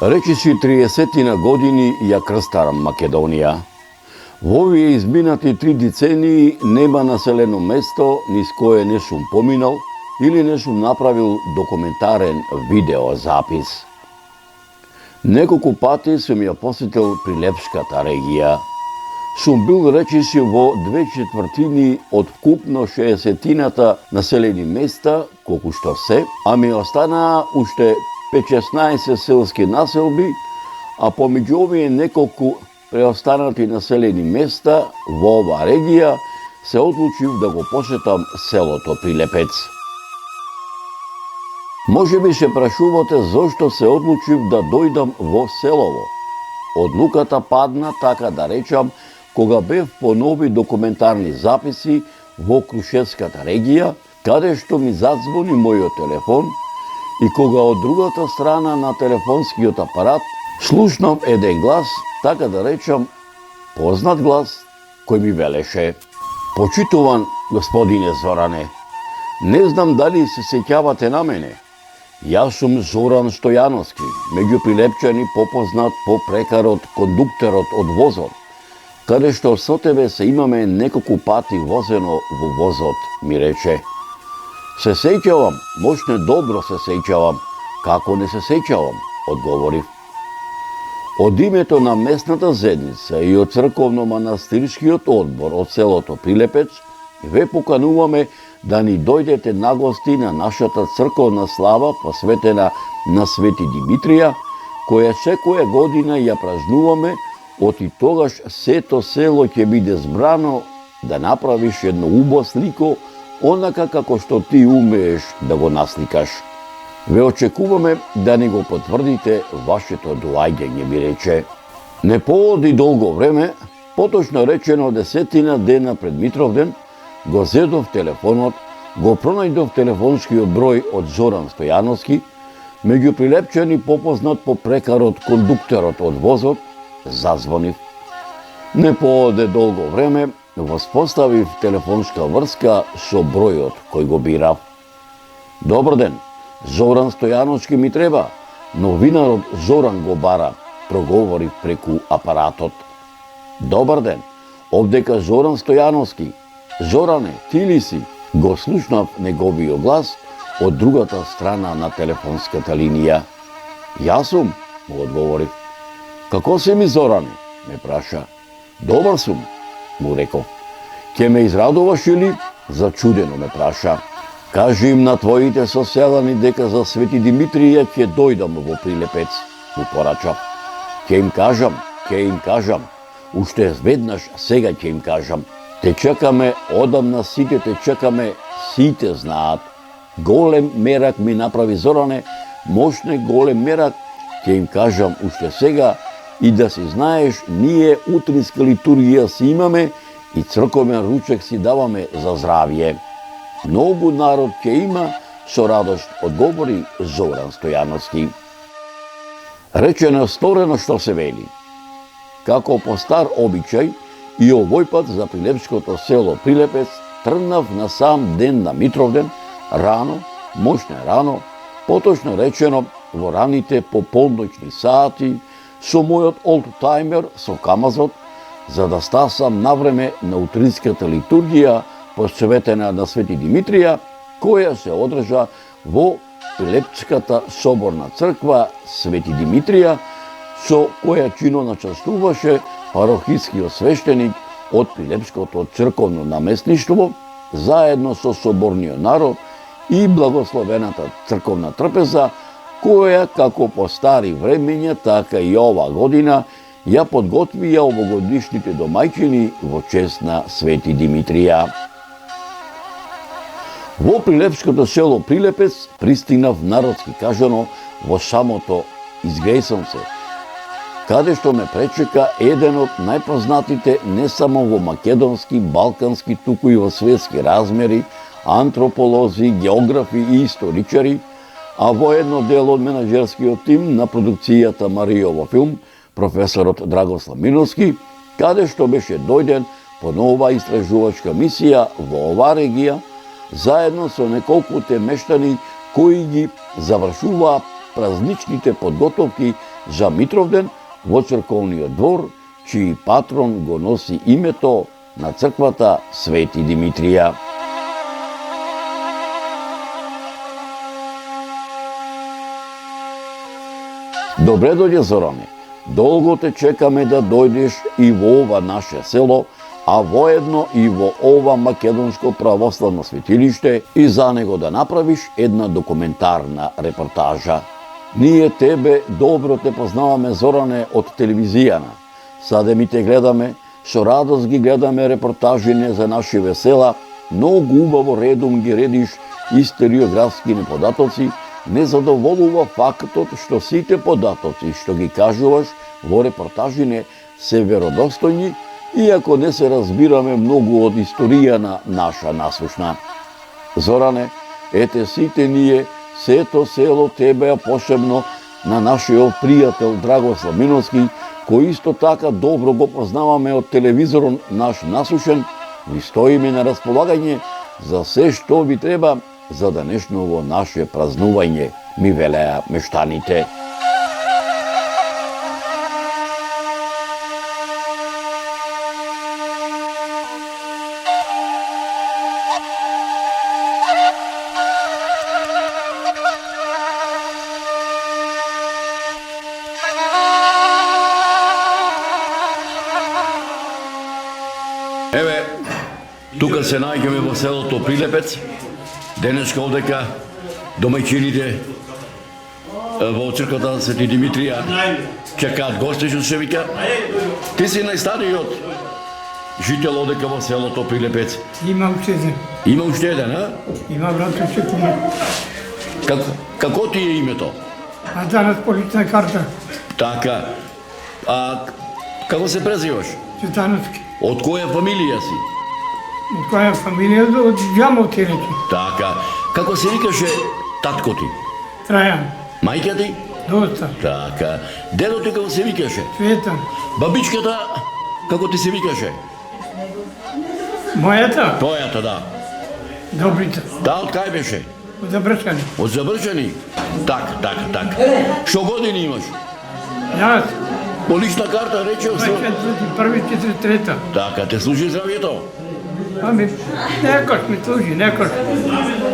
Речиси 30 години ја крстарам Македонија. Во овие изминати 3 децении нема населено место низ кое не сум поминал или не сум направил документарен видеозапис. Неколку пати сум ја посетил Прилепската регија. Сум бил речиси во 2/4 од вкупно 60-тината населени места, колку што се, а ми останаа уште 5-16 селски населби, а помеѓу овие неколку преостанати населени места во оваа регија се одлучив да го посетам селото Прилепец. Може би се прашувате зошто се одлучив да дојдам во селово. Одлуката падна, така да речам, кога бев по нови документарни записи во Крушевската регија, каде што ми задзвони мојот телефон и кога од другата страна на телефонскиот апарат слушнав еден глас, така да речам, познат глас, кој ми велеше: "Почитуван господине Зоране, не знам дали се сеќавате на мене. Јас сум Зоран Стојановски, меѓу прилепчани попознат по прекарот кондуктерот од возот, каде што со тебе се имаме неколку пати возено во возот", ми рече. "Се сеќавам, мощне добро се сеќавам, како не се сеќавам", одговорив. Од името на местната заедница и од црковно-манастирскиот одбор од селото Прилепец ве покануваме да ни дојдете на гости на нашата црковна слава посветена на Свети Димитрија, која секоја година ја празнуваме, оти тогаш сето село ќе биде збрано да направиш едно убаво слико, онака како што ти умееш да го насликаш. Ве очекуваме да ни го потврдите вашето доаѓање, ми рече. Не пооди долго време, поточно речено 10 дена пред Митровден, го зедов телефонот, го пронајдов телефонскиот број од Зоран Стојановски, меѓу прилепчани попознат по прекарот кондуктерот од возот, зазвонив. Не пооде долго време, воспоставив телефонска врска со бројот кој го бирав. "Добар ден, Зоран Стојановски ми треба, новинарот Зоран го бара", проговорив преку апаратот. "Добар ден, овдека Зоран Стојановски. Зоране, ти ли си?" го слушнав неговиот глас од другата страна на телефонската линија. "Јас сум", му одговорив. "Како си ми, Зоране?" ме праша. "Добар сум", му реков. "Ке ме израдуваш или?" зачудено ме праша. "Кажи им на твоите соселани дека за Свети Димитрија ќе дојдам во Прилепец", му порачав. Ќе им кажам, уште веднаш сега ќе им кажам. Те чекаме, одамна сите те чекаме, сите знаат. Голем мерак ми направи, Зоране, мощне голем мерак, ќе им кажам уште сега, и да си знаеш, ние утринска литургија си имаме и црковен ручек си даваме за здравје. Многу народ ќе има, со радост одговори Зоран Стојановски. Речено сторено што се вели. Како по стар обичај, и овој пат за прилепското село Прилепец тргнав на сам ден на Митровден, рано, мощне рано, поточно речено во раните пополночни сати, со мојот олдтаймер со камазот, за да стасам навреме на утринската литургија посветена на Свети Димитрија, која се одржа во Прилепската соборна црква Свети Димитрија, со која чино начастуваше парохискиот свештеник од Прилепското црковно наместништво, заедно со соборниот народ и благословената црковна трпеза, која како по стари времења, така и ова година ја подготвија овогодишните домајчини во чест на Свети Димитрија. Во Прилепското село Прилепец пристигнав, народски кажано, во самото Изгрејсонце, каде што ме пречека еден од најпознатите не само во македонски, балкански, туку и во светски размери, антрополози, географи и историчари, а во едно дел од менаџерскиот тим на продукцијата Маријово филм, професорот Драгослав Миновски, каде што беше дојден по нова истражувачка мисија во оваа регија, заедно со неколкуте мештани кои ги завршуваа празничните подготовки за Митровден во црковниот двор, чиј патрон го носи името на црквата Свети Димитрија. Добре дојде, Зоране. Долго те чекаме да дојдеш и во ова наше село, а воедно и во ова македонско православно светилиште и за него да направиш една документарна репортажа. Ние тебе добро те познаваме, Зоране, од телевизијана. Саде ми те гледаме, со радост ги гледаме репортажине за наши весела, многу убаво редом ги редиш историографски податоци. Не задоволува фактот што сите податоци што ги кажуваш во репортажине се веродостојни, иако не се разбираме многу од историјана наша насушна. Зоране, ете сите ние, сето село тебе, а посебно на нашиот пријател Драгослав Миновски, кој исто така добро го познаваме од телевизорон наш насушен, ви стоиме на располагање за се што ви треба за денешново наше празнување, ми велеа мештаните. Еве, тука се наоѓаме во селото Прилепец. Денеска одека домаќините во црквата Свети Димитрија чекаат гости, што се вика. Ти си најстариот жител одека во селото Прилепец. Има уште еден. Има уште еден, а? Има брат уште кума. Како ти е името? А данас по лична карта. Така. А како се презиваш? Цветановски. Од која фамилија си? Од која фамилија? Од Джамов ти речи. Така. Како се викаше татко ти? Трајан. Мајка ти? Доста. Така. Дедо ти како се викаше? Цветан. Бабичката како ти се викаше? Мојата? Твојата, да. Добрица. Таа од кај беше? Од Забрчани. Од Забрчани? Так. Што години имаш? Јас. По лична карта речев се... 41-43. Така, те служи здравието? Ами, некош ми служи, некош.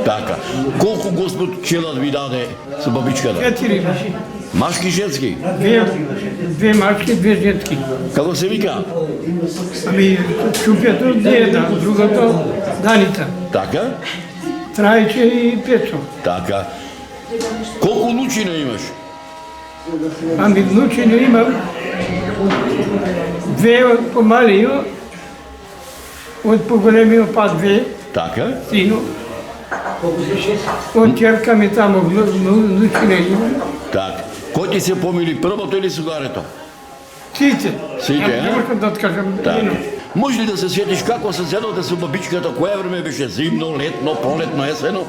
Така. Колку Господ челад ви даде со бабичката? 4 маши. Машки и женски? Две машки, две женски. Како се вика? Ами, чупјето не е да, другото Даница. Така? Трајче и Печо. Така. Колку внучина имаш? Ами, внучино имам две од помалио, од поголемио па две, Така? сино. Од черка ми тамо внучино имам. Так. Кој ти се помили, првото или сугарето? Сите. Сите, Не можам да откажам. Так. Може ли да се сетиш како се седовте со бабичката, која време беше зимно, летно, пролетно, есено?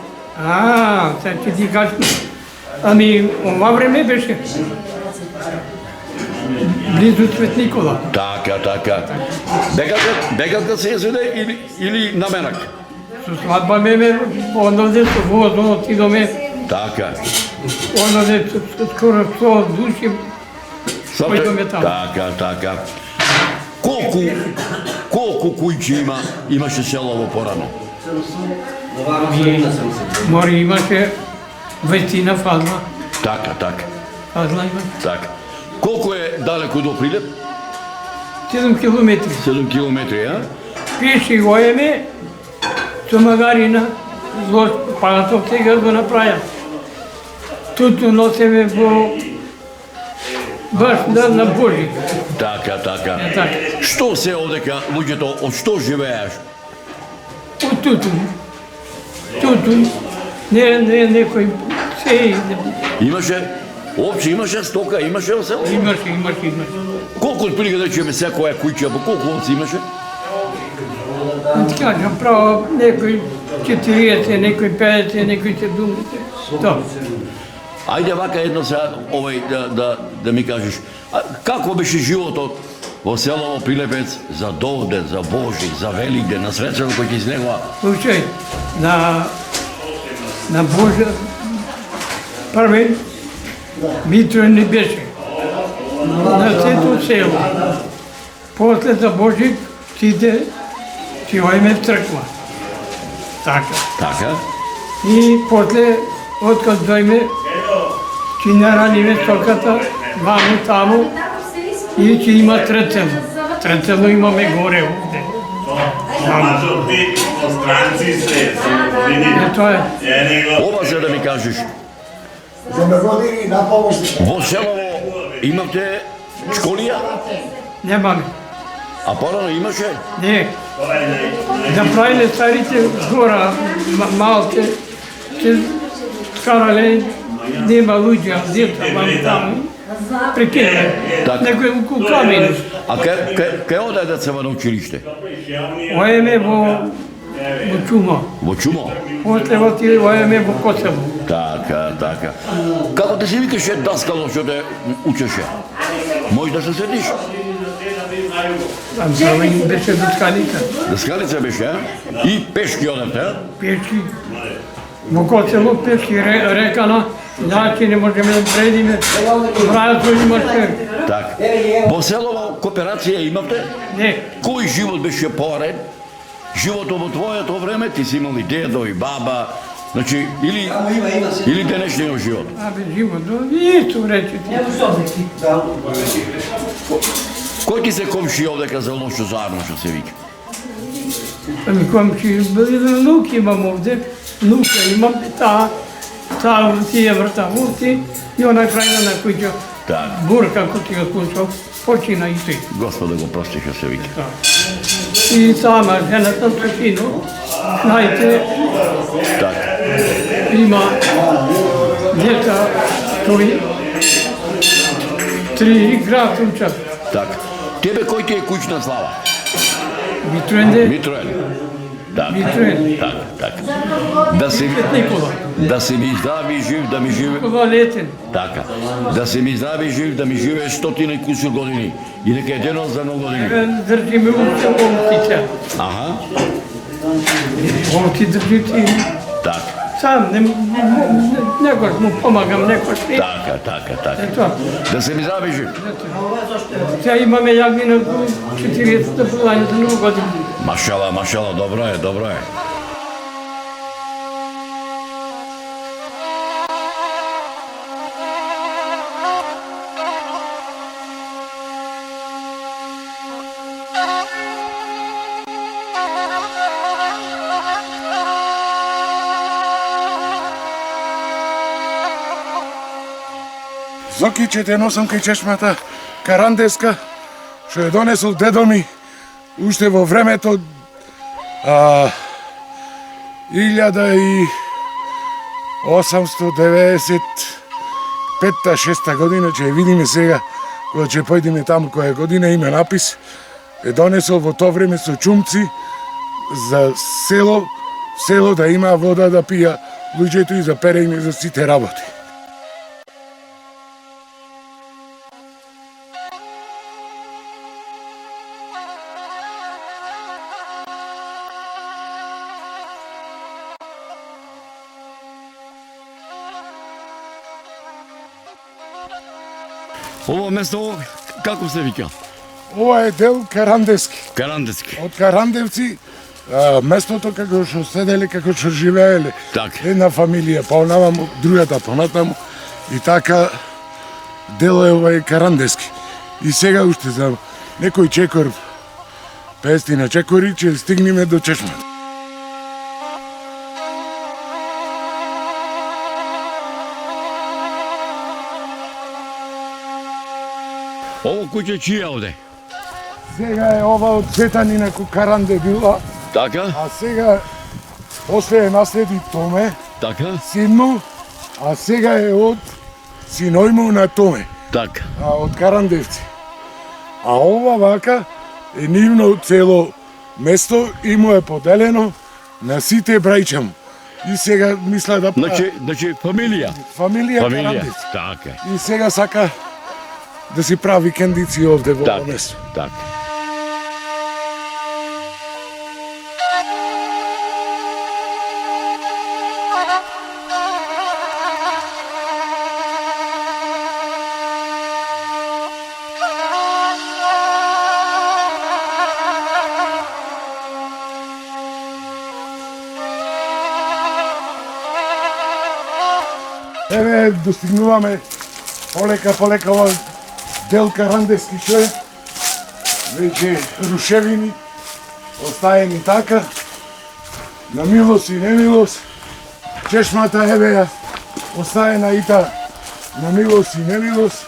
Сега ќе ти кажам. Ами, ова време беше близу Свет Никола. Така. Бегалка се езеде или намерак? Со свадба ме, онде со возо отидоме, Така. онде скоро 100 души, појдоме таму. Така. Колку кујчи имаше селово порано? Мори имаше 20 фазла. Така. Фазла има. Так. Колку е далеко до Прилеп? 7 километри. 7 километри, а? Пеши гоеме, со магарина, злош палатов сега го направја. Туту носеме баш на Божи. Така. Така. Што се одека луѓето, од што живееш? Од туту. Не некој се Имаше стока, имаше во село? имаше. Колку отприлика да чуеме секоја куќа, по колку овци имаше? Ти кажам, право, некој 40, некој 50, некој 70. То. Ајде вака едно сега да ми кажеш, како беше животот во село Прилепец за Довден, за Божи, за Великден, на срецено кој ќе излегува? Слушај, на Божа првен Митро не беше. на сето село. После за Божик си ојме в црква. Така. Така? И после, откад дојме, ќе нараниме стоката, ваму таму, и ќе има трцело. Трцело имаме горе овде. Странци сте, Ето е. Ова за да ми кажеш, За ме години на помош. во селово имате школија, Немаме. а порано имаше? Не. Да правиле старите гора, малте, ќе карале, нема луѓе, деца, ваму таму. Прекинале. Так. Некој околу камени. А кај одај децава на училиште? Оеме во Чума. Во Чумо? После отиде оеме во Косово. Така, така. Како да се викаше даскало што те учеше? Може да се седиш? Там прво беше дискалица. Даскалица беше, а? И пешки одевте, а? Пешки. Во Косово пешки рекана. Значи не можеме да предиме. Брајато имаше. Так. Во селово кооперација имавте? Не. Кој живот беше поред? Животот во твоето време, ти си имал и дедо и баба, значи, или денешниот живот. Абе, живото, исто рече ти. Кој ти се комши овдека за оно што заедно што се вика? Ами комши, внук имам овде, внука имам, таа врти е врта врти и онај крајна на куќа. Так. Бурка куќа куќа, почина и тој. Господа го прости што се вика. И сама жената со сино, знаете, Так. има деца, тој, 3 град учат. Так. Тебе кој ти е куќна слава? Митроенде, Митроен. Так. Митроен, Так, так. Да си Никола, да си ми здрав и жив, да ми живе. Никола Летен. Така. Да си ми здрав и жив, да ми живее 100 и кусур години. И нека е денот за многу години. Држиме уште овците. Аха. Овци држите. Так. Сам, некојаш му помагам, некојаш не. Така, така, така. Ето, Да се ми здрав и жив. сега имаме јагмина 40 години за нову година. Машала, машала, добро е, добро е. Зокиче те носам кај чешмата карандеска, што ја донесол дедо ми уште во времето 1895-6 година, ќе ја видиме сега, кога ќе појдеме таму која година има напис, е донесол во тоа време со чумци за село да има вода да пија луѓето и за перење за сите работи. Ово место како се вика? Ова е дел Карандески. Карандески. Од Карандевци, местото како што седеле, како што живееле. Така. Една фамилија, па онаму, другата понатаму. И така, дело е ова Карандески. И сега уште за некој чекор, 50 на чекори, ќе стигнеме до чешмата. Ово куќе чија овде? Сега е ова од Цветанина ко Каранде била, Така? а сега после е наследи Томе, Така? синмо, а сега е од синојмо на Томе, Така. од Карандевци. А ова вака е нивно цело место и му е поделено на сите брајчам. И сега мисла да Значи фамилија. фамилија Фамилија. Карандевци. Така. И сега сака да си прави викендици овде во ова Така. место. Така. еве достигнуваме полека ова дел Карандески што е веќе рушевини остаени така на милост и немилост. Чешмата еве ја остаена и та на милост и немилост.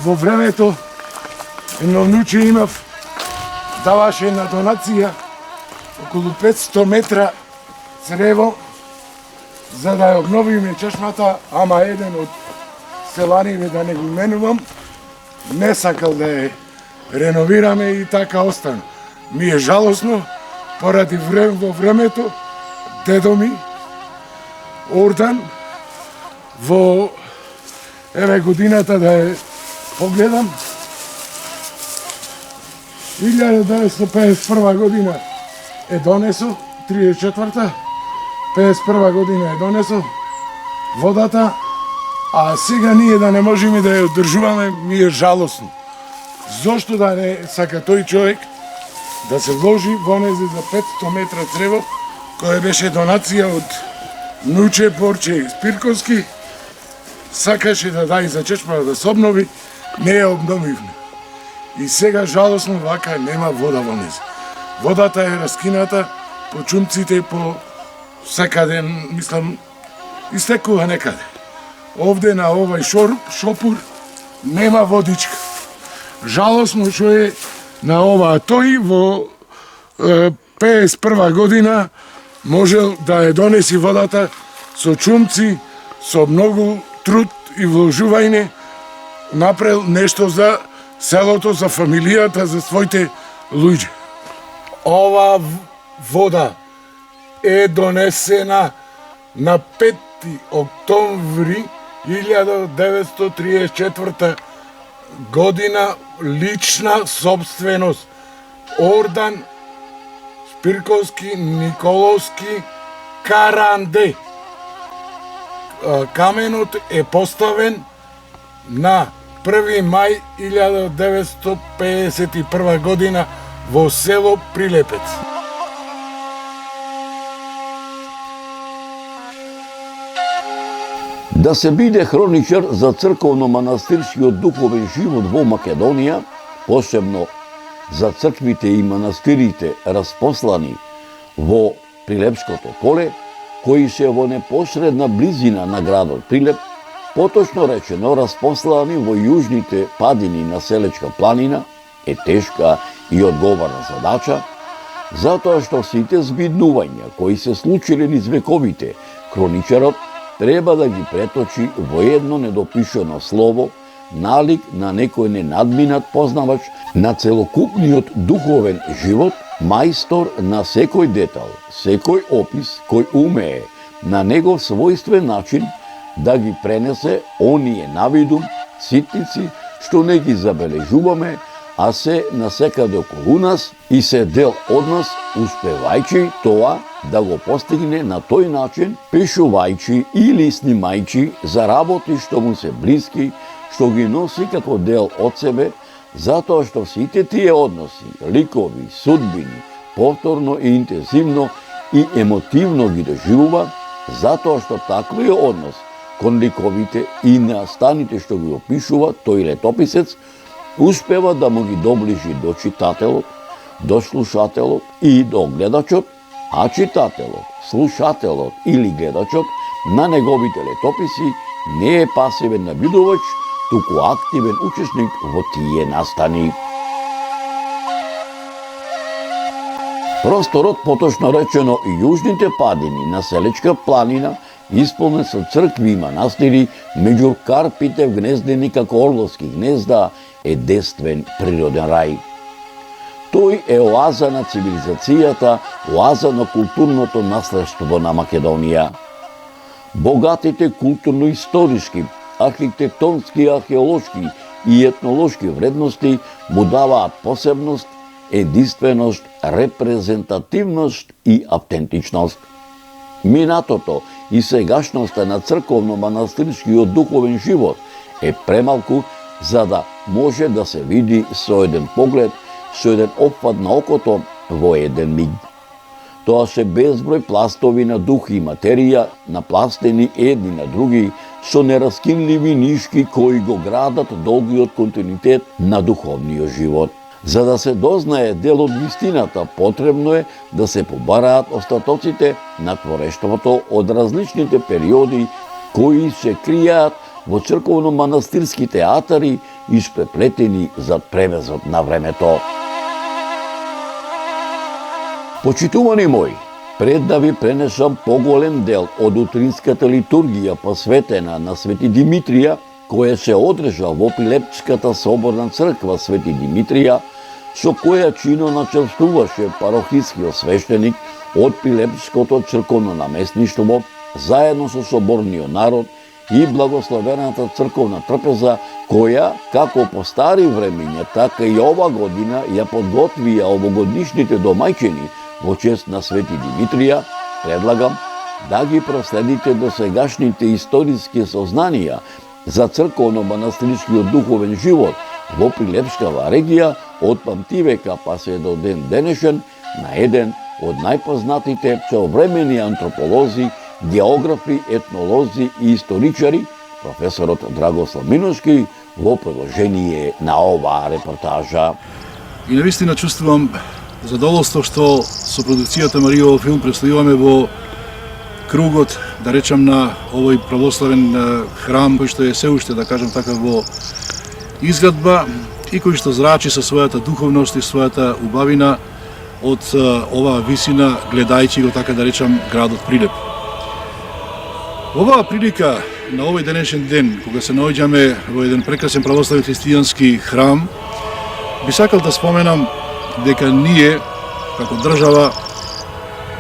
Во времето едно внуче имав, даваше една донација околу 500 метра црево за да ја обновиме чешмата, ама еден од селаниве, да не го именувам, не сакал да ја реновираме и така остана. Ми е жалосно, поради во времето, дедо ми, Ордан, во еве годината да ја погледам, 1951 година е донесо, 34-та, 51 година е донесо водата, а сега ние да не можеме да ја одржуваме, ми е жалосно. Зошто да не сака тој човек да се вложи во незе за 500 метра црево, која беше донација од внуче Борче Спирковски, сакаше да даде за чешма да се обнови, не ја обновивме. И сега жалосно вака нема вода во незе. Водата е раскината по чумците, по секаде, мислам, истекува некаде. Овде на овај шопур нема водичка. Жалосно што е на ова, тој во 51 година можел да ја донеси водата со чумци, со многу труд и вложување, направил нешто за селото, за фамилијата, за своите луѓе. Ова вода е донесена на 5 октомври 1934 година, лична собственост. Ордан Спирковски Николовски Каранде. Каменот е поставен на 1 мај 1951 година во село Прилепец. Да се биде хроничар за црковно-манастирскиот духовен живот во Македонија, посебно за црквите и манастирите распослани во Прилепското поле, кои се во непосредна близина на градот Прилеп, поточно речено распослани во јужните падини на Селечка планина, е тешка и одговорна задача, затоа што сите збиднувања кои се случиле низ вековите, хроничарот треба да ги преточи во едно недопишано слово, налик на некој ненадминат познавач на целокупниот духовен живот, мајстор на секој детал, секој опис кој умее на негов својствен начин да ги пренесе оние навидум, ситници, што не ги забележуваме, а се насекаде околу нас и се дел од нас, успевајќи тоа да го постигне на тој начин, пишувајќи или снимајќи за работи што му се блиски, што ги носи како дел од себе, затоа што сите тие односи, ликови, судбини, повторно и интензивно и емотивно ги доживува, затоа што таквиот однос кон ликовите и настаните што ги опишува тој летописец, успева да му ги доближи до читателот, до слушателот и до гледачот, а читателот, слушателот или гледачот на неговите летописи не е пасивен набидувач, туку активен учесник во тие настани. Просторот, поточно речено и јужните падини на Селечка планина, исполнен со цркви и манастири, меѓу карпите вгнездени како орловски гнезда, е действен природен рај. Тој е оаза на цивилизацијата, оаза на културното наследство на Македонија. Богатите културно-историски, архитектонски, археолошки и етнолошки вредности му даваат посебност, единственост, репрезентативност и автентичност. Минатото и сегашноста на црковно-манастирскиот духовен живот е премалку за да може да се види со еден поглед, со еден опфат на окото во еден миг. стоеше безброј пластови на дух и материја, напластени едни на други, со нераскинливи нишки кои го градат долгиот континуитет на духовниот живот. За да се дознае дел од вистината, потребно е да се побараат остатоците на творештвото од различните периоди кои се кријаат во црковно-манастирските атари испреплетени зад превезот на времето. Почитувани мои, пред да ви пренесам поголем дел од утринската литургија посветена на Свети Димитрија, која се одржа во Пилепчката соборна црква Свети Димитрија, со која чино начелствуваше парохискиот свештеник од Пилепчкото црковно наместништво, заедно со соборниот народ и благословената црковна трпеза, која, како по стари времиња, така и ова година ја подготвија овогодишните домаќини во чест на Свети Димитрија, предлагам да ги проследите досегашните историски сознанија за црковно-манастирскиот духовен живот во Прилепскава регија од памтивека па се до ден денешен на еден од најпознатите современи антрополози, географи, етнолози и историчари, професорот Драгослав Миновски, во продолжение на оваа репортажа. И навистина чувствувам задоволство што со продукцијата Маријов филм престојуваме во кругот, да речам, на овој православен храм, кој што е се уште, да кажам така, во изградба и кој што зрачи со својата духовност и својата убавина од оваа висина, гледајќи го, така да речам, градот Прилеп. Оваа прилика на овој денешен ден, кога се наоѓаме во еден прекрасен православен христијански храм, би сакал да споменам дека ние, како држава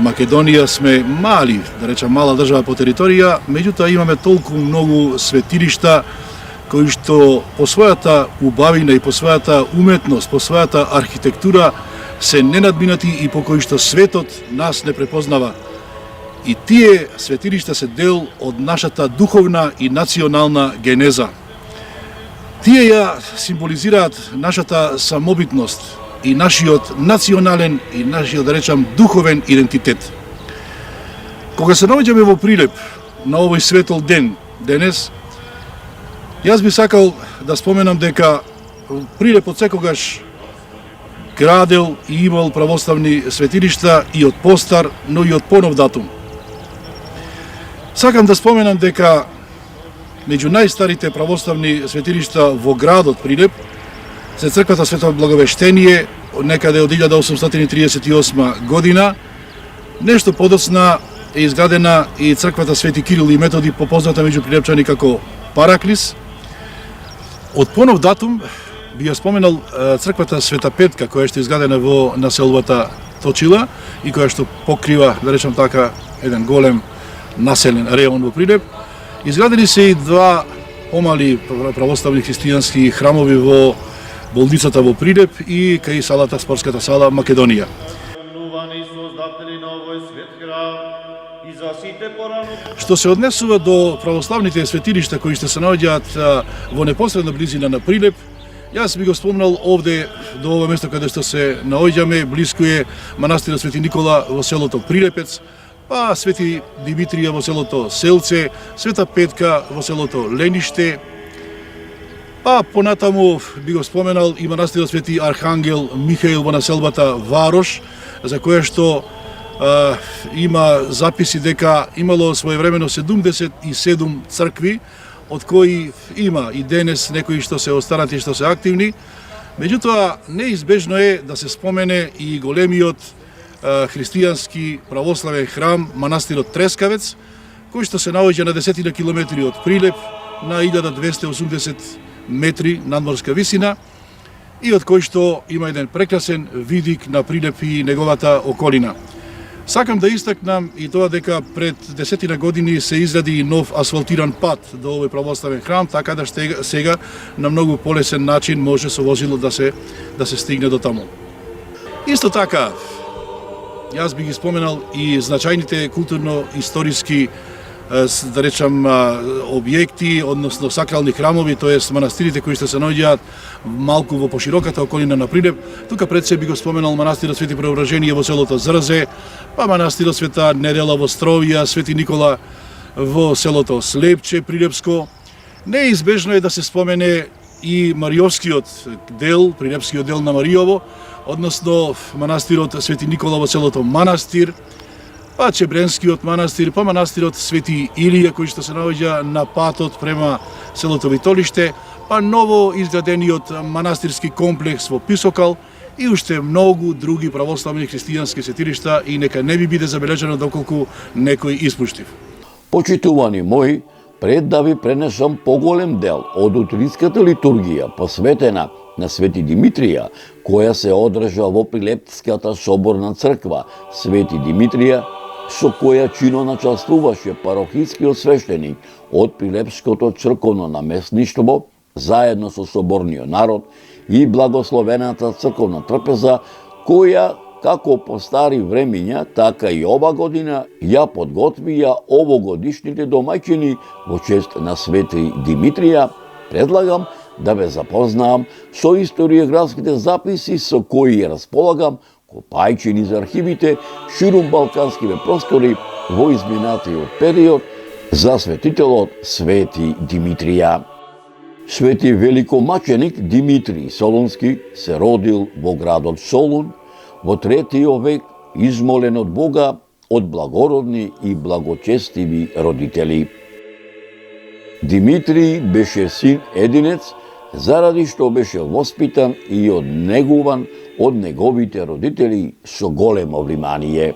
Македонија, сме мали, да речам мала држава по територија, меѓутоа имаме толку многу светилишта кои што по својата убавина и по својата уметност, по својата архитектура се ненадминати и по кои што светот нас не препознава. И тие светилишта се дел од нашата духовна и национална генеза. Тие ја символизираат нашата самобитност и нашиот национален и нашиот, да речам, духовен идентитет. Кога се наоѓаме во Прилеп на овој светол ден денес, јас би сакал да споменам дека Прилеп од секогаш градел и имал православни светилишта и од постар, но и од понов датум. Сакам да споменам дека меѓу најстарите православни светилишта во градот Прилеп се црквата Свето Благовештение, некаде од 1838 година. Нешто подоцна е изградена и црквата Свети Кирил и Методи, попозната меѓу прилепчани како Параклис. Од понов датум би ја споменал црквата Света Петка, која што е изградена во населбата Точила и која што покрива, да речам така, еден голем населен реон во Прилеп. Изградени се и два помали православни христијански храмови во болницата во Прилеп и кај салата, спортската сала Македонија. Што се однесува до православните светилишта кои што се наоѓаат во непосредна близина на Прилеп, јас би го спомнал овде, до ова место каде што се наоѓаме, блиску е манастирот Свети Никола во селото Прилепец, па Свети Димитрија во селото Селце, Света Петка во селото Лениште, па понатаму би го споменал и манастирот Свети Архангел Михаил во населбата Варош, за која што има записи дека имало своевремено 77 цркви, од кои има и денес некои што се останати и што се активни. Меѓутоа, неизбежно е да се спомене и големиот христијански православен храм, манастирот Трескавец, кој што се наоѓа на 10 километри од Прилеп, на 1280 метри надморска висина, и од кој што има еден прекрасен видик на Прилеп и неговата околина. Сакам да истакнам и тоа дека пред 10 години се изради нов асфалтиран пат до овој православен храм, така да сега на многу полесен начин може со возило да се стигне до таму. Исто така, јас би ги споменал и значајните културно-историски да речам, објекти, односно сакрални храмови, тоест манастирите кои што се наоѓаат малку во пошироката околина на Прилеп. Тука пред себе би го споменал манастирот Свети Преображение во селото Зрзе, па манастирот Света Недела во Стровија, Свети Никола во селото Слепче, Прилепско. Неизбежно е да се спомене и Мариовскиот дел, Прилепскиот дел на Мариово, односно манастирот Свети Никола во селото Манастир, па Чебренскиот манастир, па манастирот Свети Илија кој што се наоѓа на патот према селото Витолиште, па ново изградениот манастирски комплекс во Писокал и уште многу други православни христијански светилишта и нека не би биде забележано доколку некој испуштив. Почитувани мои, пред да ви пренесам поголем дел од утринската литургија посветена на Свети Димитрија, која се одржа во Прилепската соборна црква Свети Димитрија, со која чино начествуваше парохискиот свештеник од Прилепското црковно наместништво, заедно со соборниот народ и благословената црковна трпеза, која, како по стари времиња, така и ова година, ја подготвија овогодишните домаќини во чест на Свети Димитрија, предлагам да ве запознаам со историографските записи со кои располагам, копајќи низ архивите ширум балканските простори во изминатиот период за светителот Свети Димитрија. Свети великомаченик Димитрий Солунски се родил во градот Солун во 3 век, измолен од Бога од благородни и благочестиви родители. Димитрий беше син единец, заради што беше воспитан и однегуван од неговите родители со големо внимание.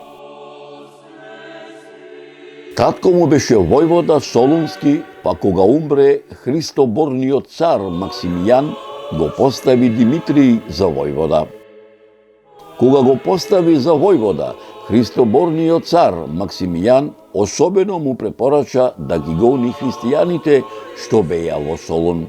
Татко му беше војвода Солунски, па кога умре Христоборниот цар Максимијан, го постави Димитрий за војвода. Кога го постави за војвода, Христоборниот цар Максимијан особено му препорача да ги гони христијаните што беа во Солун.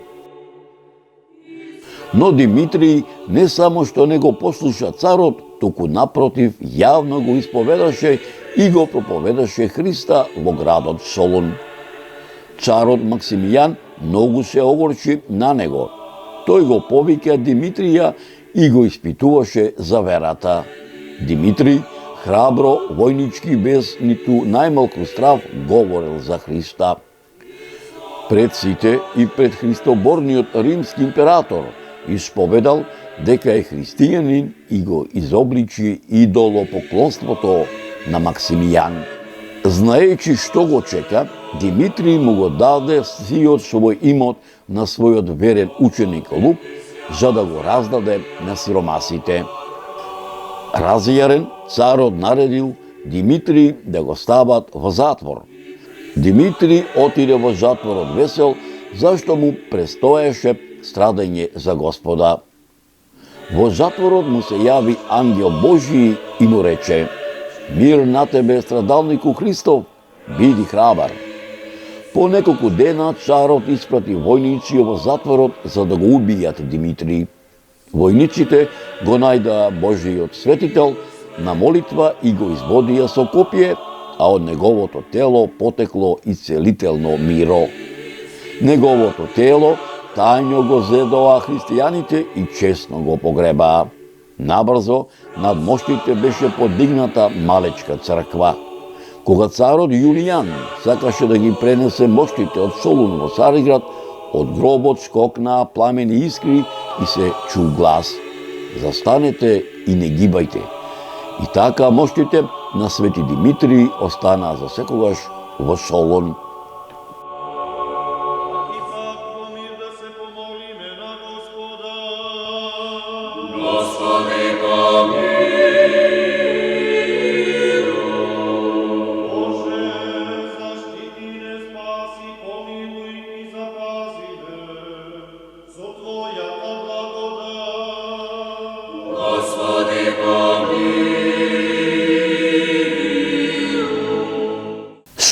Но Димитрий не само што не го послуша царот, туку напротив јавно го исповедаше и го проповедаше Христа во градот Солун. Царот Максимијан многу се огорчи на него. Тој го повика Димитрија и го испитуваше за верата. Димитрий, храбро, војнички, без ниту најмалку страв, говорил за Христа. Пред сите и пред Христоборниот римски император исповедал дека е христијанин и го изобличи идолопоклонството на Максимијан. Знаејќи што го чека, Димитрий му го даде сиот свој имот на својот верен ученик Лук, за да го раздаде на сиромасите. Разјарен, царот наредил Димитрий да го стават во затвор. Димитрий отиде во затворот весел, зашто му престоеше страдање за Господа. Во затворот му се јави ангел Божји и му рече: „Мир на тебе, страдалнику Христов, биди храбар." По неколку дена царот испрати војници во затворот за да го убијат Димитрий. Војниците го најдаа Божиот светител на молитва и го изводија со копје, а од неговото тело потекло и целително миро. Неговото тело тајно го зедоа христијаните и честно го погребаа. Набрзо над моштите беше подигната малечка црква. Кога царот Јулијан сакаше да ги пренесе моштите од Солун во Цариград, од гробот скокнаа пламени искри и се чу глас: „Застанете и не гибајте." И така моштите на Свети Димитрий останаа за секогаш во Солун.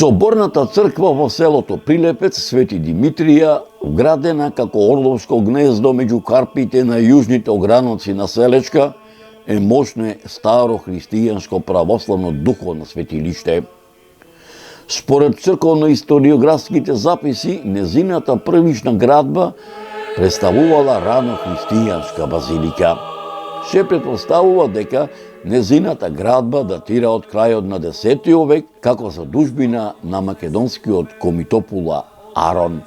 Соборната црква во селото Прилепец Свети Димитрија, вградена како орловско гнездо меѓу карпите на јужните ограноци на Селечка, е мощно старо христијанско православно духовно светилиште. Според црковно-историографските записи, незината првична градба представувала рано христијанска базилика. Се претпоставува дека незината градба датира од крајот на 10 век како задужбина на македонскиот комитопула Арон.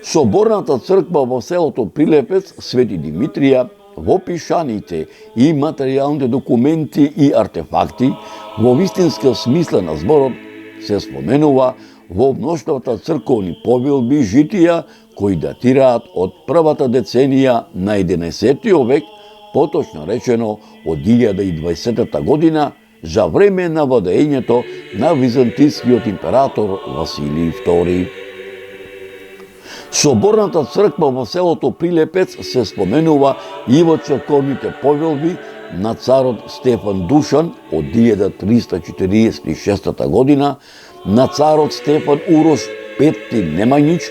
Соборната црква во селото Прилепец Свети Димитрија во пишаните и материјалните документи и артефакти во вистинска смисла на зборот се споменува во мноштвата црковни повелби и житија кои датираат од првата деценија на 11 век, поточно речено од 1020 година, за време на владеењето на византискиот император Василий II. Соборната црква во селото Прилепец се споменува и во црковните повелби на царот Стефан Душан од 1346 година, на царот Стефан Урош Петти Немањич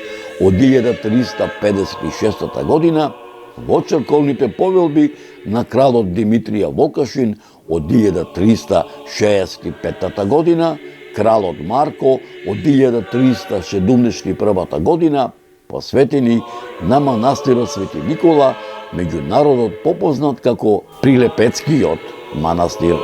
од 1356 година, во црковните повелби на кралот Димитрија Вокашин од 1365 година, кралот Марко од 1371 година, посветени на манастирот Свети Никола, меѓу народот попознат како Прилепецкиот манастир.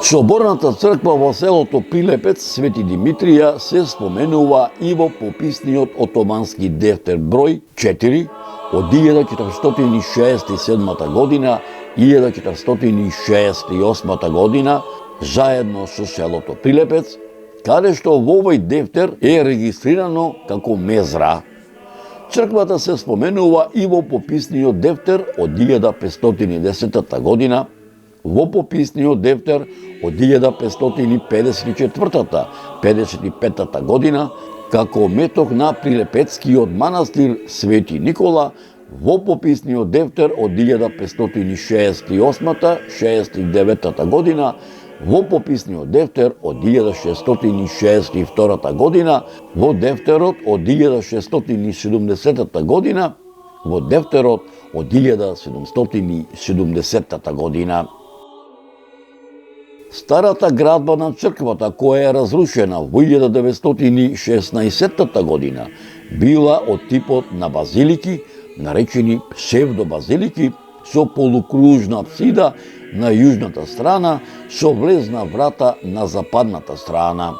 Соборната црква во селото Прилепец Свети Димитрија се споменува и во пописниот отомански дефтер број 4 од 1467 година и 1468 година, заедно со селото Прилепец, каде што во овој дефтер е регистрирано како мезра. Црквата се споменува и во пописниот дефтер од 1510 година, во пописниот дефтер од 1554-55 година, како меток на Прилепецкиот манастир Свети Никола, во пописниот дефтер од 1568-69 година, во пописниот дефтер од 1662 година, во дефтерот од 1670 година, во дефтерот од 1770 година. Старата градба на црквата, која е разрушена во 1916 година, била од типот на базилики, наречени псевдобазилики, со полукружна апсида на јужната страна, со влезна врата на западната страна.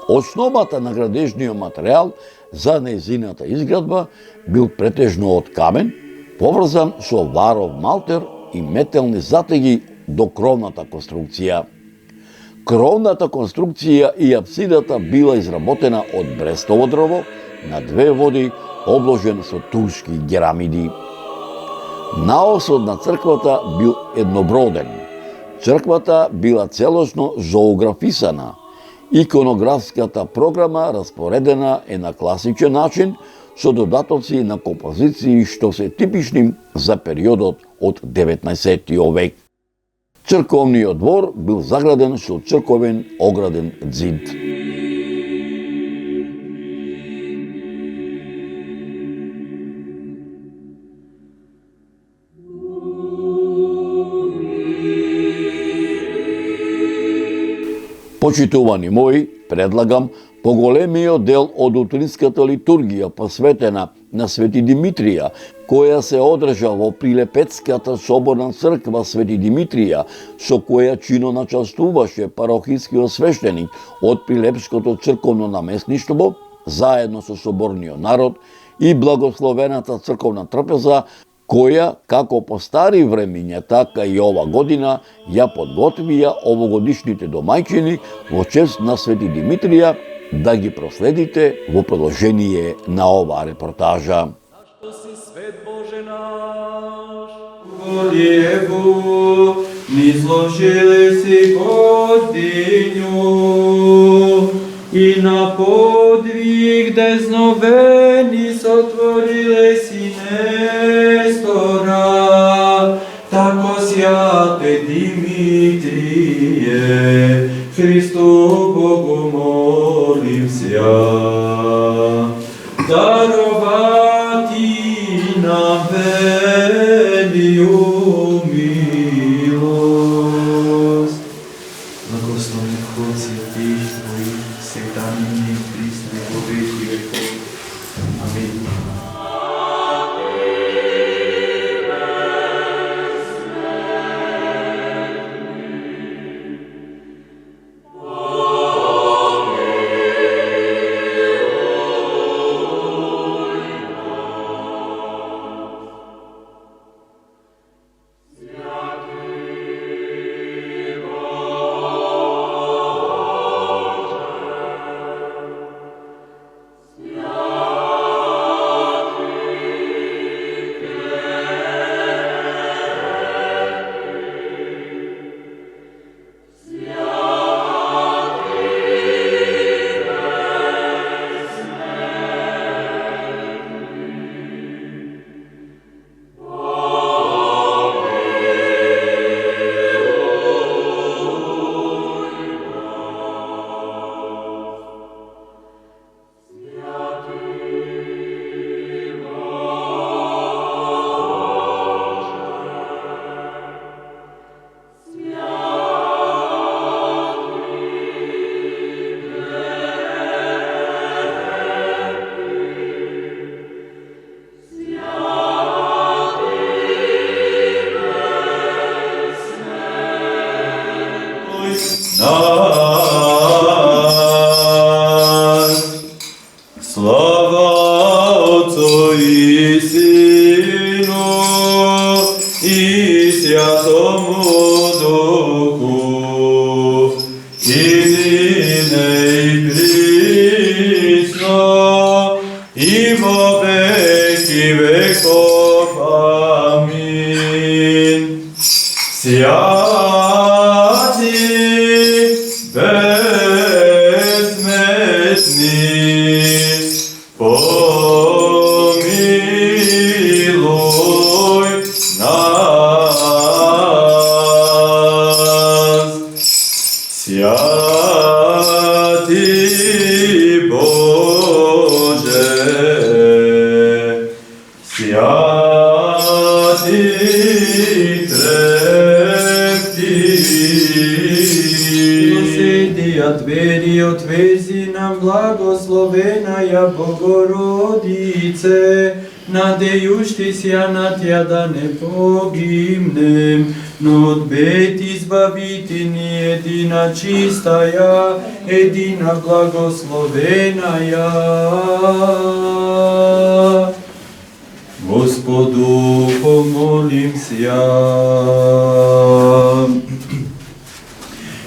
Основата на градежниот материјал за нејзината изградба бил претежно од камен, поврзан со варов малтер и метални затеги до кровната конструкција. Кровната конструкција и апсидата била изработена од брестово дрво на две води, обложен со турски герамиди. Наосот на црквата бил едноброден. Црквата била целосно зоографисана. Иконографската програма распоредена е на класичен начин, со додатоци на композиции што се типични за периодот од 19 век. Црковниот двор бил заграден со црковен ограден ѕид. Почитувани мои, предлагам поголемиот дел од утринската литургија посветена на Свети Димитрија, која се одржа во Прилепецката соборна црква Свети Димитрија, со која чино началствуваше парохискиот свештеник од Прилепското црковно наместништво, заедно со соборниот народ и благословената црковна трпеза, која, како по стари времиња, така и ова година, ја подготвија овогодишните домајчини во чест на Свети Димитрија, да ги проследите во продолжение на оваа репортажа. Зашто си свет Боже наш, Голиеву, ни зложили си годиню, и на подвиг дезновени сотвориле си Нестора, тако святе Димитрije, Христу Богу молим ся, даровати нам велiju nas. Slava Otcu i Synu i Świętemu Duchu, i ныне и присно, и во веки веков. Аминь. Святый, бессмертный, помилуй нас. Святый Боже, святый крепкий. Милосердие двери отвези нам, благословенная Богородице, надеющийся на Тя да не погибнем, но от бед избавительни едина чистая, едина благословенная. Господу помолимся.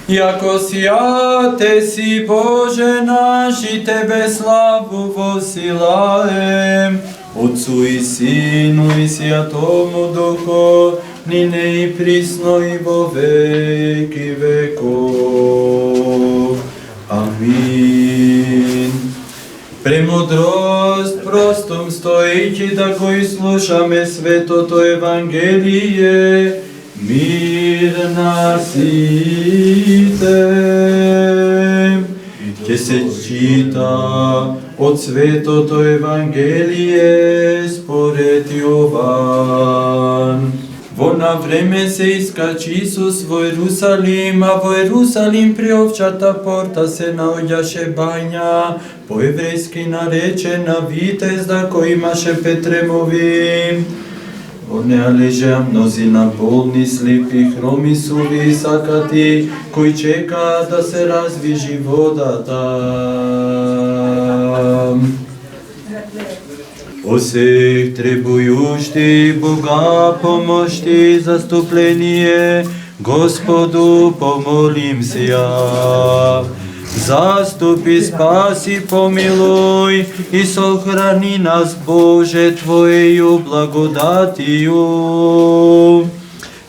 Яко святе си Боже наш, и Тебе славу воссылаем, Отцу и Сыну и Святому Духу, ныне и присно и во веки веков. Аминь. Премудрост простом стоите, да кои слушаме светото Евангелие, мир носите. Ќе се чита од светото Евангелие според Јован. Во на време се искачи Исус во Ерусалим, а во Ерусалим при овчата порта се наоѓаше бања, по еврејски наречена Витезда, кој имаше 5 ремови. Во неа лежеа мнозина болни, слепи, хроми, суви и сакати, кои чекаат да се развижи водата. Осех требујушти Бога помошти, заступление, Господу помолим се ја. Заступи, спаси, помилуј и сохрани нас, Боже, Твоею благодатiju.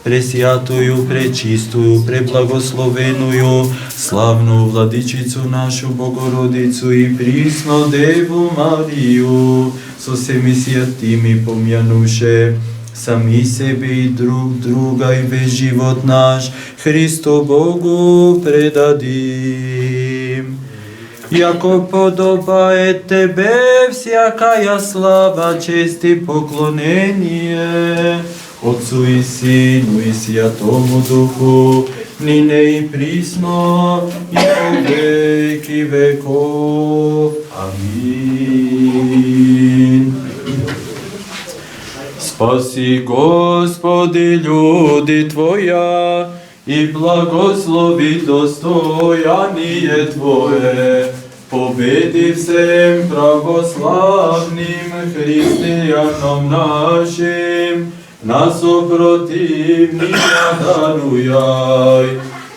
Пресвятую, пречистую, преблагословеную, славну Владичицу нашу Богородицу и присно Деву Марiju, со всеми святими помянуше сами себе и друг друга и весь живот наш Христу Богу предадим. Яко подобает Тебе всякая слава, честь и поклонение, Отцу и Сыну и Святому Духу, ныне и присно, и во веки веков. Аминь. Спаси, Господи, люди Твоя, и благослови достояние Твое, победи всем православным християнам нашим, нас супротивника даруяй,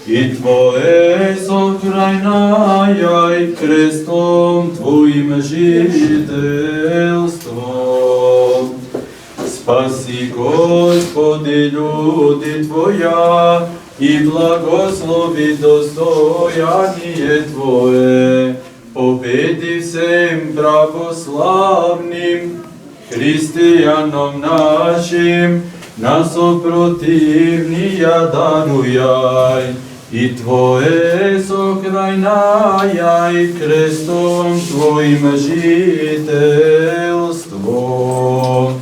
и Твое сохраняй крестом Твоим жительством. Спаси, Господи, люди Твоя, и благослови достояние Твое, победи всем православным християнам нашим, нас супротивния даруяй, и Твое сохраняй крестом Твоим жительством.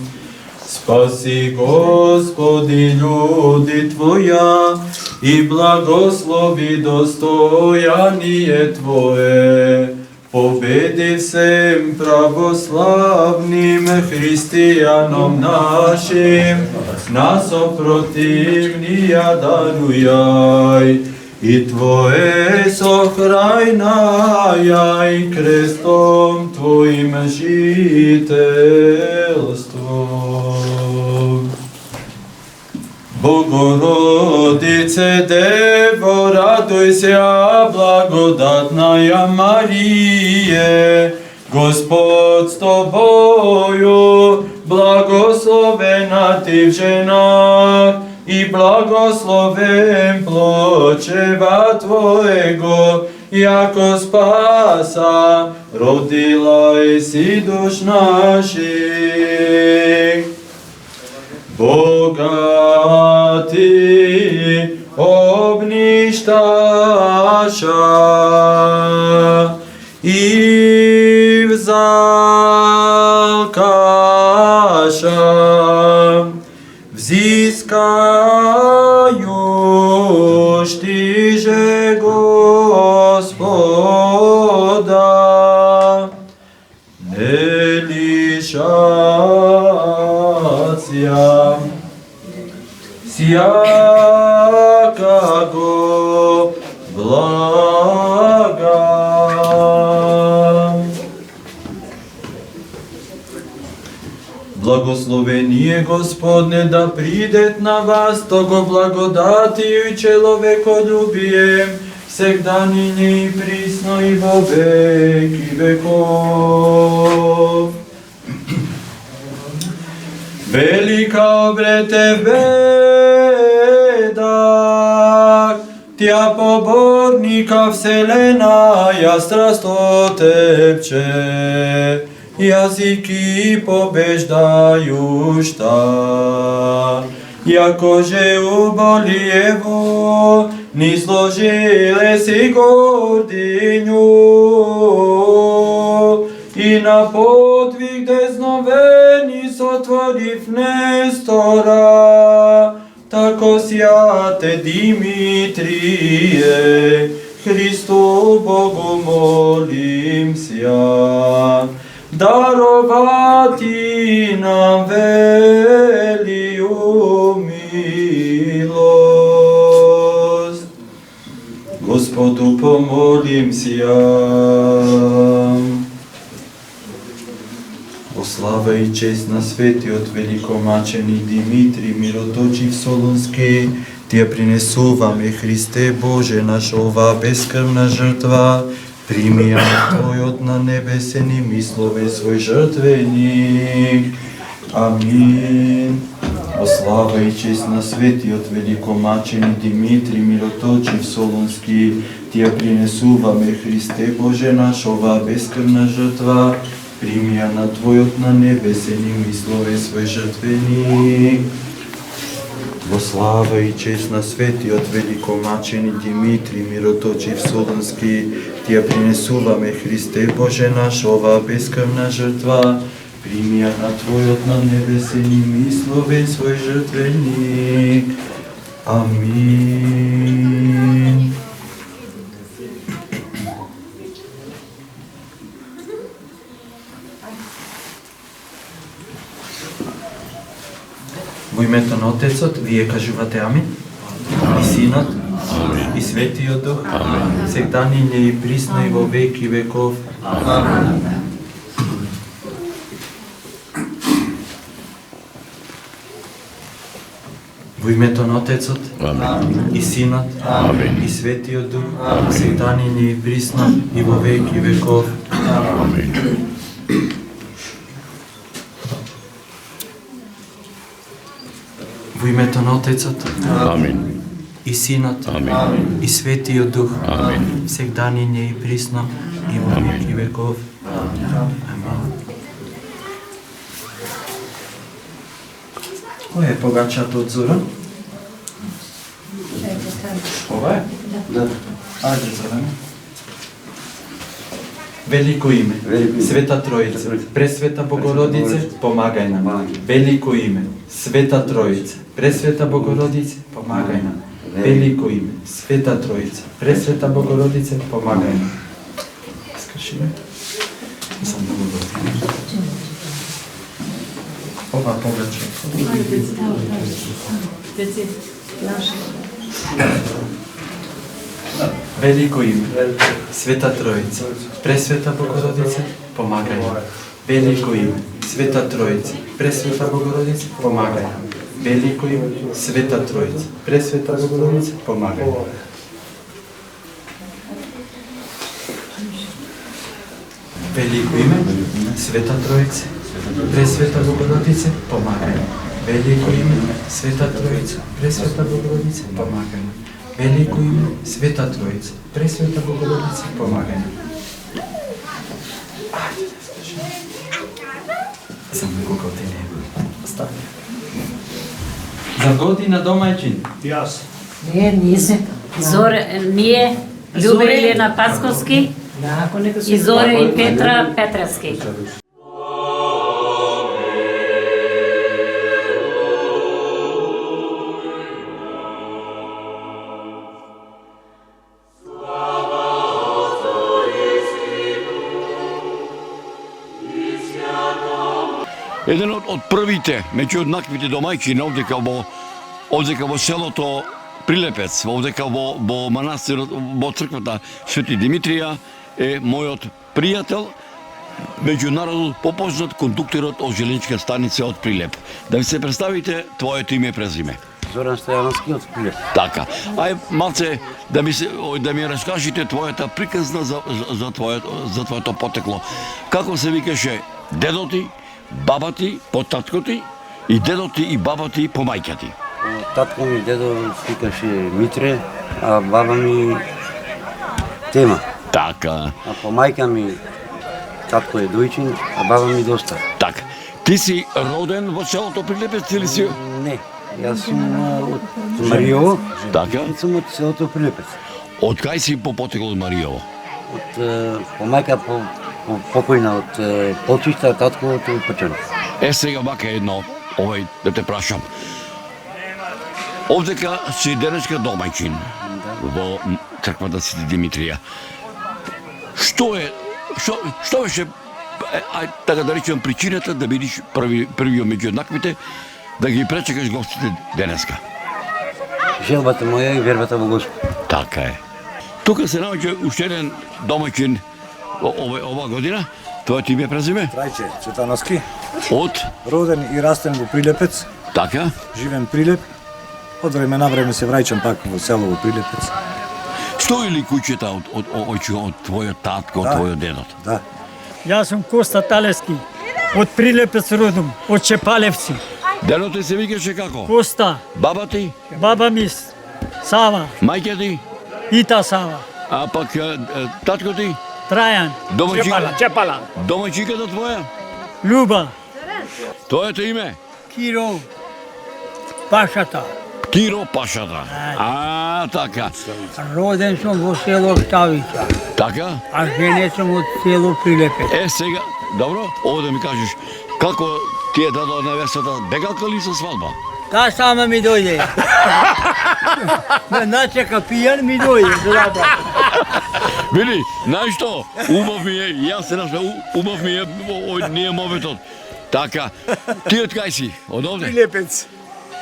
Спаси, Господи, люди Твоя, и благослови достояние Твое, победи всем православным християнам нашим, нас супротивния даруяй, i Tvoje sohrajnaja i krestom Tvojim žiteljstvom. Bogorodice Devo, raduj se, a blagodatnaja Marije, Gospod s Tobою, blagoslovena Ti v ženah i blagosloven plod čreva Tvojego, jako spasa rodila si duš naših. Boga Ti obništaša i vzalkaša, vzискаjuš Tiže Gospoda, ne lišacija всякого блага. Благословение Господне да придет на вас, того благодатию и человеколюбием, всегда ныне и присно и во веки веков. Велика обрете ведах, Тя поборника вселеная страстотепче, языки побеждающа, якоже уболи его, не сложили си гордыню, и на подвиг дезновени сотворив Нестора, тако святе Димитрие, Христу Богу молимся, даровати нам велию милость. Господу помолимся. О слава и чест на светиот великомачени Димитрий Мироточив Солунски, Тия принесуваме, Христе Боже наш, ова безкрвна жртва, прими ја Твојот на небесен и мисловен свој жртвеник. Амин. О слава и чест на светиот великомачени Димитрий Мироточив Солунски, Тия принесуваме, Христе Боже наш, ова безкрвна жртва, прими ја на Твојот на небесен и мисловен свој жртвеник. Во слава и чест на светиот великомачени Димитрий Мироточив Солунски, Тија принесуваме, Христе Боже наш, ова безкрвна жртва, прими ја на Твојот на небесен и мисловен свој жртвеник. Амин. Во името на Отецот, вие кажувате Амин, и Синот, и Светиот Дух, сегда нине и присно и во веки веков. Амин. Во името на Отецот, и Синот, и Светиот Дух, сегда нине и присно и во веки веков. Амин. Во името на Отецот, и Синот, и Светиот Дух, сегда нине и присно и во веки веков. Амин. Кој е погачата од Зоран? Ова е? Да. Ајде, Зоране. Велико име, Света Троица, Пресвета Богородице, помагај нам. Велико име, Света Троица, Пресвета Богородице, помагај нам. Велико име, Света Троица, Пресвета Богородице, помагај нам. Скажи ме. Сам да го добрим. Ова погача. Велико име, Света Троица, Пресвета Богородица, помагај нам. Велико име, Света Троица, Пресвета Богородица, помагај нам. Велико име, Света Троица, Пресвета Богородица, помагај нам. Велико име, Света Троица, Пресвета Богородица, помагај нам. Велико име, Света Троица, Пресвета Богородица, помагај нам. Велико име, Света Троица, Пресвета Богородица, помагај нам. Само неколку ти не остави. За година домаќин. Не, ние Љубе Елена Пасковски и Зоре и Петра Петревски. Еден од првите меѓу однаквите домајчини овдека во селото Прилепец, овдека во манастирот, во црквата Свети Димитрија е мојот пријател, меѓународно попознат кондукторот од железничка станица од Прилеп. Да ви се представите твоето име и презиме. Зоран Стојановски од Прилеп. Така. Ај малце да ми раскажете твојата приказна за твоето потекло. Како се викаше дедо ти, баба ти, по татко ти, и дедо ти и баба ти по мајка ти? Татко ми дедо викаше Митре, а баба ми Тема. Така. А по мајка ми татко е Дојчин, а баба ми Доста. Така. Ти си роден во селото Прилепец или си? Не, јас сум од Маријово. Така. И сум од селото Прилепец. Од кај си по потекло од Маријово? По мајка покојна од Полчишта, татко од Пачан. Сега вака едно, да те прашам. Овдека си денешка домајчин во црквата Свети Димитрија. Што беше, така да речем, причината да бидиш првиот меѓу еднаквите, да ги пречекаш гостите денеска? Желбата моја и вербата во Господ. Така е. Тука се наоѓа уште еден домаќин ова година. Твоето име и презиме? Трајче Цветановски. Од? Роден и растен во Прилепец. Така. Живеем Прилеп. Од време на време се враќам пак во село во Прилепец. Стои ли куќета од твојот татко, од твојот дедот? Да. Јас сум Коста Талески, од Прилепец родом, од Чепалевци. Дедот ти се викаше како? Коста, Баба ти? баба ми Сава, Мајка ти? Ита Сава, А пак татко ти? Трајан, Чепала, Домаќиката твоја? Љуба, Твоето име? Киро, Пашата. Киро Пашата. Така. Роден сум во село Ставица, Така? а женет сум од село Прилепец. Сега, добро, ово да ми кажеш, како ти е дадо невестата, бегалка ли со свадба? Та сама ми дојде. Ме начека пијан ми дојде. Вели, знаеш што, убав ми е, јас се нашла, убав ми е, ние моветот. Така, ти од кај си? Од овде? Прилепец.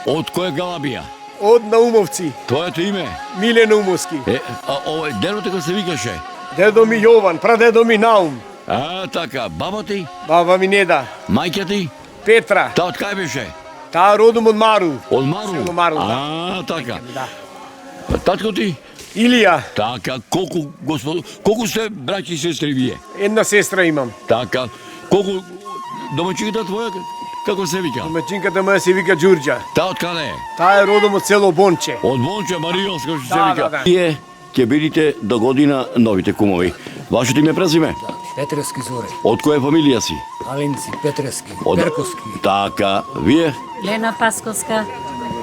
Од која Галабија? Од Наумовци. Твоето име? Миле Наумовски. Дедото како се викаше? Дедо ми Јован, прадедо ми Наум. Така, баба ти? Баба ми Неда. Мајка ти? Петра. Та од кај беше? Таа родом од Мару. Од Мару? Село Мару, да. Така. Татко ти? Илија. Така, колку сте браќи и сестри вие? Една сестра имам. Така, колку домаќината твоја како се вика? Домаќинката моја се вика Ѓурѓа. Таа од каде е? Таа е родом од село Бонче. Од Бонче, Маријовска, што се Да, вика. да. Тие ќе бидите до година новите кумови. Вашето име презиме? Петрески Зоре. Од која фамилија си? Алинци, Петрески, Од... Перковски. Така, вие? Лена Пасковска.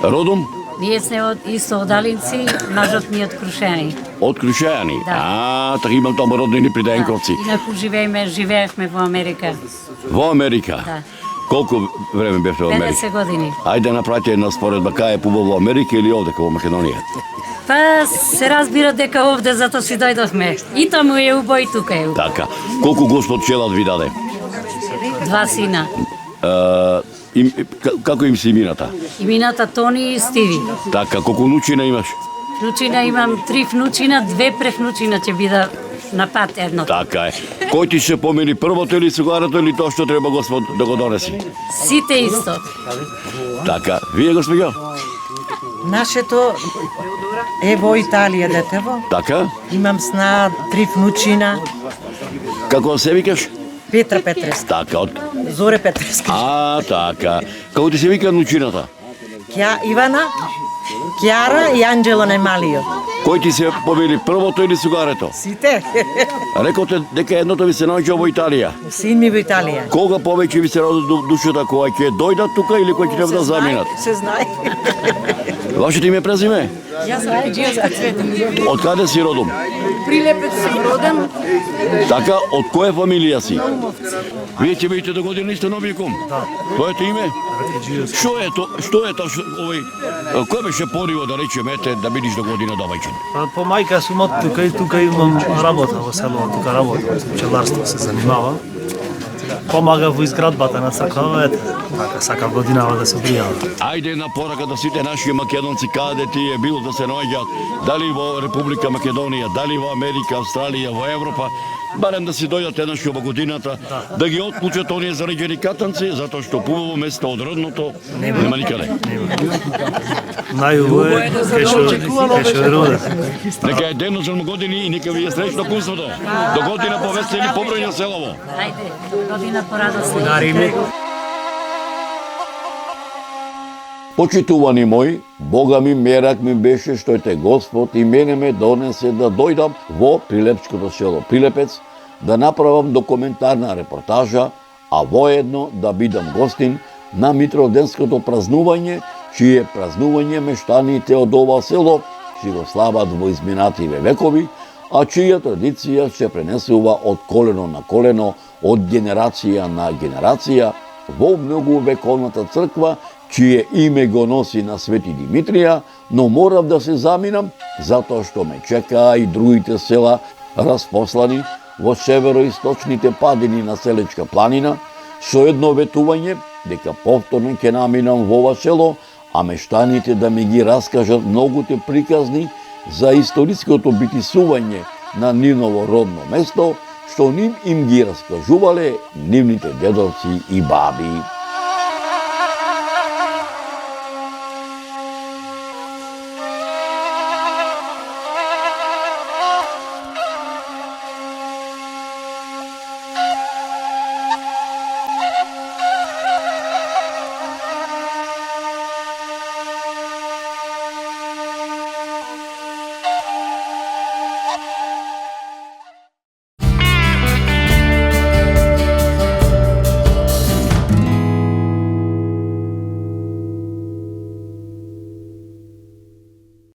Родом? Ние сме исто од Алинци, мажот ми од Крушени. Од Крушејани? Да. Така имам таму роднини при Денковци. Инаку живеевме во Америка. Во Америка? Да. Колку време бевте во Америка? 50 години. Ајде направите една споредба, кај е побав во Америка или овде во Македонија? Па се разбира дека овде затоа си дојдовме. И таму е убо и тука е убо. Така. Колку Господ челат ви даде? 2 сина. Како им се имината? Имината Тони и Стиви. Така, колку внучина имаш? внучина имам 3 внучина, 2 превнучина ќе бида на пат едно. Така е. Кој ти се помени првото или сугарето или тоа што треба Господ да го донеси? Сите исто. Така, вие господја? Нашето е во Италија детево. Така? Имам сна 3 внучина. Како се викаш? Петра Петрески. Така, од... Зоре Петрески. Така. Како ти се вика внучината? Ивана, Кјара и Анджело Немалио. Кој ти се помени првото или сугарето? Сите. Рекоте дека едното ви се наоѓа во Италија. Син ми во Италија. Кога повеќе ви се роди душата, кога ќе дојдат тука или кој ќе треба да заминат? Се знае. Вашето име презиме? Јас сум Еджијска Цветан. Од каде си родом? Прилепец сум роден. Така, од која фамилија си? Вие ќе бидете до година исто новиј кум? Да. Твоето име? Што е тоа кој беше пориво да речеме да бидиш до година домаќин? По мајка сум од тука и тука имам работа во село, тука работам, пчеларство се занимавам. Помага во изградбата на црква, така сакам годинава да се пријавам. Ајде една порака до сите наши македонци каде ти е било да се наоѓаат, дали во Република Македонија, дали во Америка, Австралија, во Европа, барем да си дојдат еднаш во годината, да ги отклучат оние зареđени катанци, затоа што пубаво место од родното нема никаде. Најубаво е кај што роде. Нека е ден за години и нека ви е среќно кумството. До година повесели побројно селово. Ајде, година порадосна. Почитувани мои, Бога ми мерак ми беше што те Господ и мене ме донесе да дојдам во прилепското село Прилепец, да направам документарна репортажа, а воедно да бидам гостин на Митроденското празнување, чие празнување мештаните од ова село ќе го слават во изминативе векови, а чија традиција се пренесува од колено на колено, од генерација на генерација, во многувековната црква, чие име го носи на Свети Димитрија, но морав да се заминам, затоа што ме чекаа и другите села распослани во североисточните падини на Селечка планина, со едно ветување дека повторно ќе наминам во ова село, а мештаните да ми ги раскажат многуте приказни за историското битисување на нивново родно место, што нив им ги раскажувале нивните дедовци и баби.